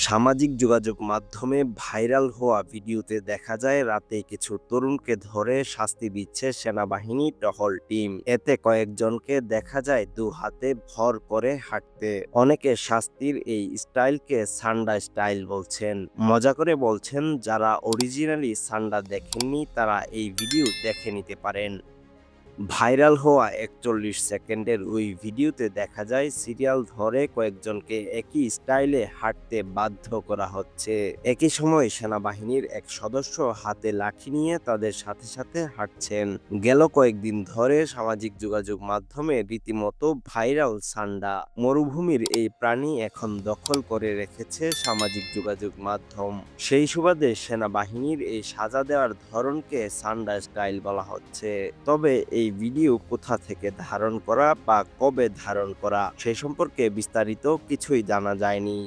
সামাজিক যোগাযোগ মাধ্যমে ভাইরাল হওয়া ভিডিওতে দেখা যায় রাতে কিছু তরুণকে ধরে শাস্তি দিচ্ছে সেনাবাহিনী টহল টিম। এতে কয়েকজনকে দেখা যায় দু হাতে ভর করে হাঁটতে। অনেকে শাস্তির এই স্টাইলকে সান্ডা স্টাইল বলছেন। মজা করে বলছেন যারা অরিজিনালি সান্ডা দেখেননি তারা এই ভিডিও দেখে নিতে পারেন। ভাইরাল হওয়া ৪১ সেকেন্ডের ওই ভিডিওতে দেখা যায় সিরিয়াল ধরে কয়েকজনকে একই স্টাইলে হাঁটতে বাধ্য করা হচ্ছে। একই সময় সেনাবাহিনীর এক সদস্য হাতে লাঠি নিয়ে তাদের সাথে সাথে হাঁটছেন। গেল কয়েকদিন ধরে সামাজিক যোগাযোগ মাধ্যমে রীতিমতো ভাইরাল সান্ডা। মরুভূমির এই প্রাণী এখন দখল করে রেখেছে সামাজিক যোগাযোগ মাধ্যম। সেই সুবাদে সেনাবাহিনীর এই সাজা দেওয়ার ধরনকে সান্ডা স্টাইল বলা হচ্ছে। তবে এই ভিডিও কোথা থেকে ধারণ করা বা কবে ধারণ করা সে সম্পর্কে বিস্তারিত কিছুই জানা যায়নি।